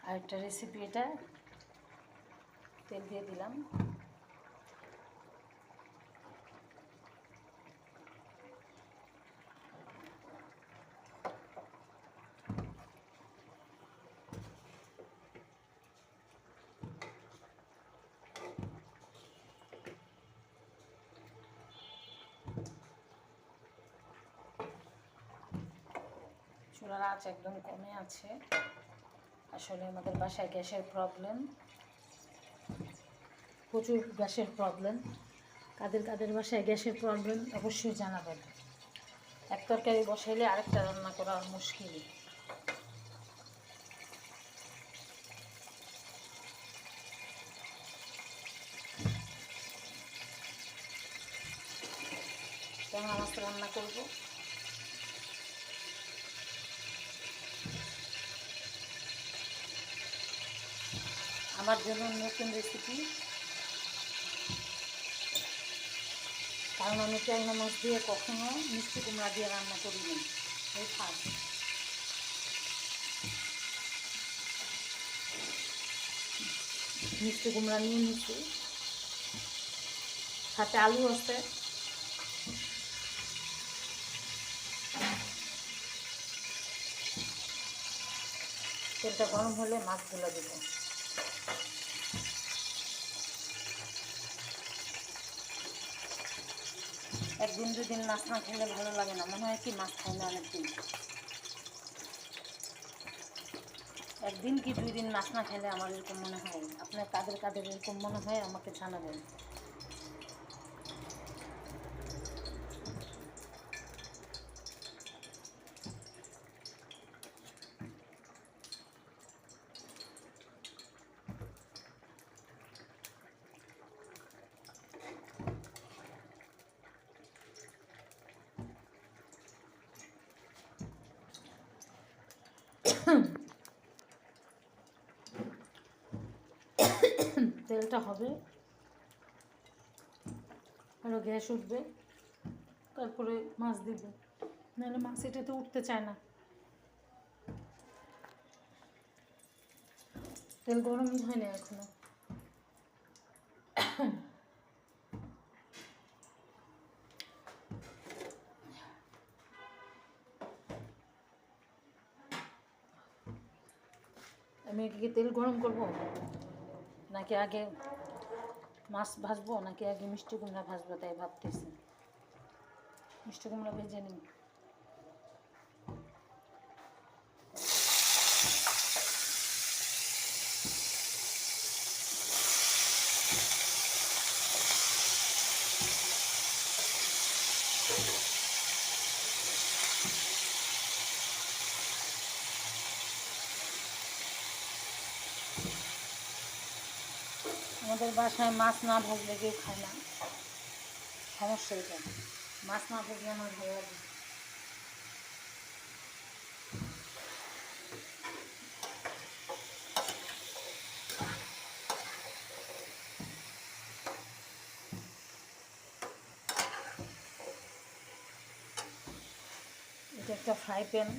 আরেকটা রেসিপি, এটা তেল দিয়ে দিলাম। চুলার আঁচ একদম কমে আছে। আসলে আমাদের বাসায় গ্যাসের প্রবলেম, প্রচুর গ্যাসের প্রবলেম। কাদের কাদের বাসায় গ্যাসের প্রবলেম অবশ্যই জানাবেন। এক তরকারি বসাইলে আরেকটা রান্না করা মুশকিল। ট্যাংরা মাছ রান্না করব। আমার জন্য নতুন রেসিপি, কারণ আমি ট্যাংরা মাছ দিয়ে কখনো মিষ্টি কুমড়া দিয়ে রান্না করিনি, এই ফার্স্ট। মিষ্টি কুমড়া নিয়ে নিচ্ছি, সাথে আলু আছে। তেলটা গরম হলে মাছগুলো দেব। একদিন দুদিন মাছ না খেলে ভালো লাগে না, মনে হয় কি মাছ খাই না অনেকদিন। একদিন কি 2 দিন মাছ না খেলে আমার এরকম মনে হয়। আপনার কাদের কাদের এরকম মনে হয় আমাকে জানাবেন। তেলটা হবে, আরও গ্যাস উঠবে, তারপরে মাছ দিব, নাহলে মাছ এটাতে উঠতে চায় না। তেল গরমই হয় না এখনো। আমি কি তেল গরম করব, নাকি আগে মাছ ভাজবো, নাকি আগে মিষ্টি কুমড়া ভাজবো, তাই ভাবতেছি। মিষ্টি কুমড়া ভেজে নিই। আমাদের বাসায় মাছ না ভাজলে কেউ খায় না, সমস্যা এটা। মাছ না ভাজলে আমার ভালো লাগে। এটা একটা ফ্রাই প্যান,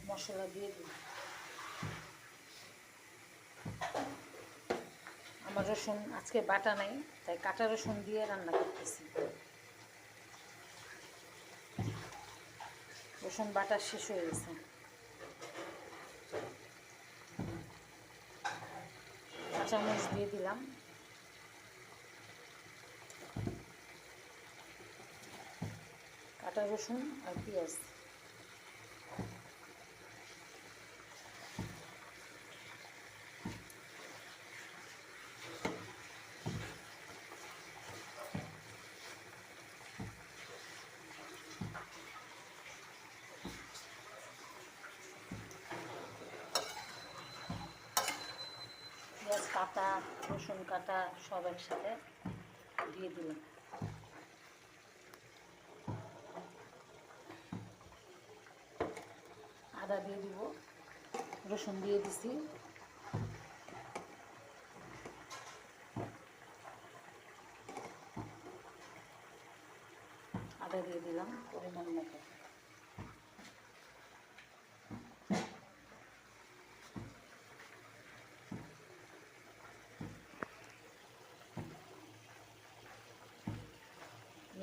মশলা দিয়ে দিই। আমার রসুন আজকে বাটা নাই, তাই কাঁচা রসুন দিয়ে রান্না করতেছি। রসুন বাটা শেষ হয়ে গেছে। কাঁচামরিচ দিয়ে দিলাম, কাঁচা রসুন আর পেঁয়াজ। পেঁয়াজ কাটা, রসুন কাটা সব একসাথে দিয়ে দিলাম। আদা দিয়ে দিব, রসুন দিয়ে দিছি।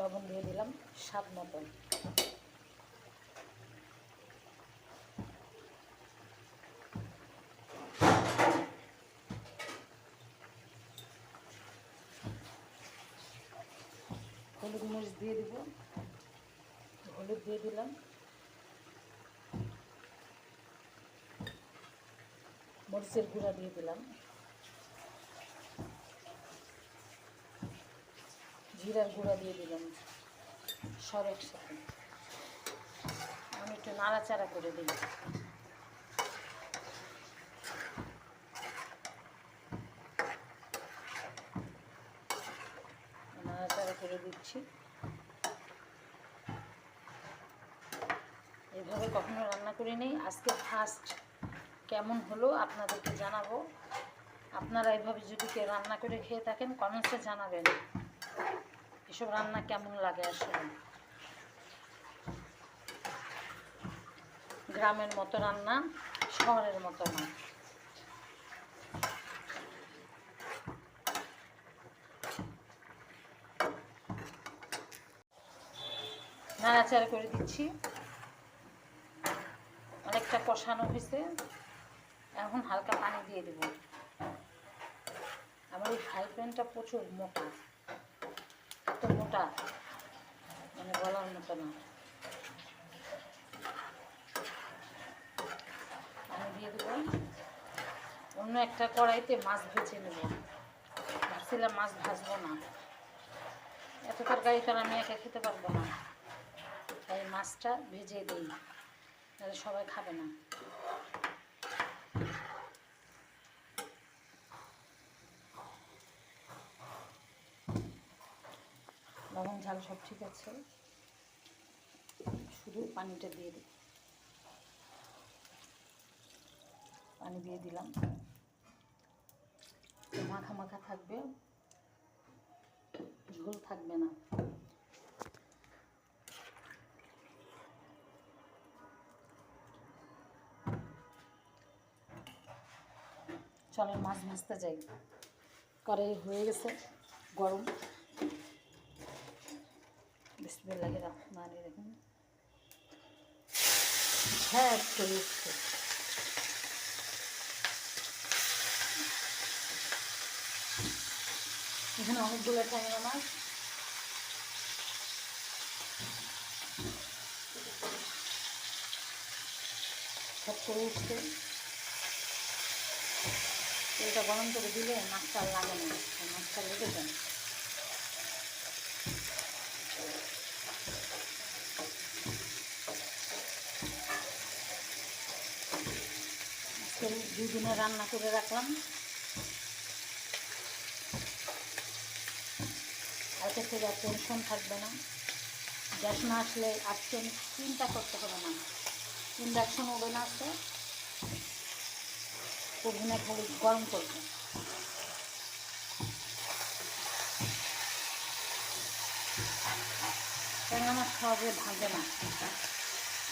লবণ দিয়ে দিলাম স্বাদ মতো। হলুদ মরিচ দিয়ে দিব, হলুদ দিয়ে দিলাম, মরিচের গুঁড়া দিয়ে দিলাম, জিরার গুঁড়া দিয়ে দিলাম, সব একসাথে আমি একটু নাড়াচাড়া করে দিই। নাড়াচাড়া করে দিচ্ছি। এভাবে কখনো রান্না করে নেই, আজকে ফার্স্ট। কেমন হলো আপনাদেরকে জানাবো। আপনারা এইভাবে যদি কেউ রান্না করে খেয়ে থাকেন কমেন্টসে জানাবেন এসব রান্না কেমন লাগে। আসলে গ্রামের মতো রান্না, শহরের মতো না। নাড়াচাড়া করে দিচ্ছি, অনেকটা কষানো হয়েছে। এখন হালকা পানি দিয়ে দেব। আমার এই ফ্রাই প্যানটা প্রচুর মোটা, এত মোটা মানে বলার মতো না। পানি দিয়ে দেব। অন্য একটা কড়াইতে মাছ ভেজে নেব। ভাবছিলাম মাছ ভাজবো না, এত তরকারি তো আমি একা খেতে পারবো না, তাই মাছটা ভেজে দিই, তাহলে সবাই খাবে না। লবণ ঝাল সব ঠিক আছে, শুধু পানিটা দিয়ে দিই। পানি দিয়ে দিলাম, মাখা মাখা থাকবে, ঝোল থাকবে না। চলেন মাছ ভাজতে যাই। কড়াই হয়ে গেছে গরম। বিসমিল্লাহির রহমানির রহিম। হ্যাঁ একটু উঠছে। এখানে অনেকগুলো ট্যাংরা মাছ, সব করে উঠছে। তেলটা গরম করে দিলে মাছটা আর লাগে না, মাছটা লেগে যায়। আজকে 2 দিনে রান্না করে রাখলাম, আজকে থেকে আর টেনশন থাকবে না। গ্যাস না আসলে আর চিন্তা করতে হবে না। ইন্ডাকশন ওভেন আছে, ওভেনে খালি গরম করবে। ট্যাংরা মাছ সহজে ভাজে না,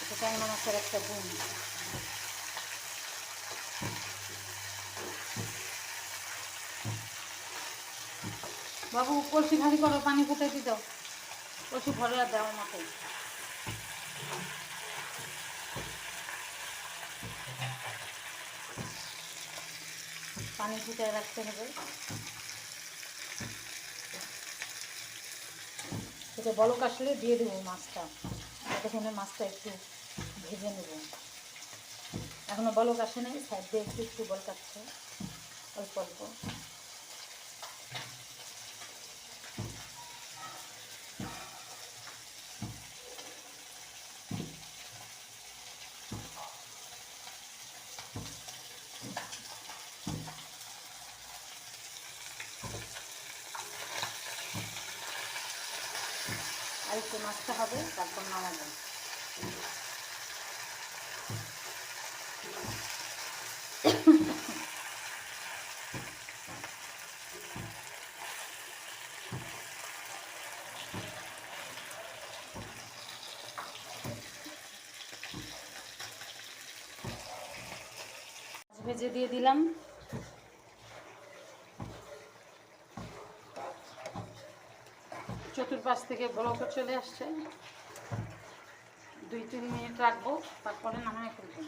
এটা ট্যাংরা মাছের একটা গুণ। বাবু কলসি খালি করো, পানি ফুটাইতে দাও, কলসি ভরে আর দেওয়ার মতো। পানি ফুটাই রাখতে হবে। সেটা বলক আসলে দিয়ে দেবো মাছটা। ততক্ষণে মাছটা একটু ভেজে নেব। এখনো বলক আসে নাই, সাইড দিয়ে একটু একটু বলকাচ্ছে অল্প অল্প। আর একটু মাছটা হবে, তারপর নামাবো। ভেজে দিয়ে দিলাম। চতুর্পাশ থেকে ব্লকও চলে আসছে। 2-3 মিনিট রাখবো, তারপরে নামায় ফেলবো।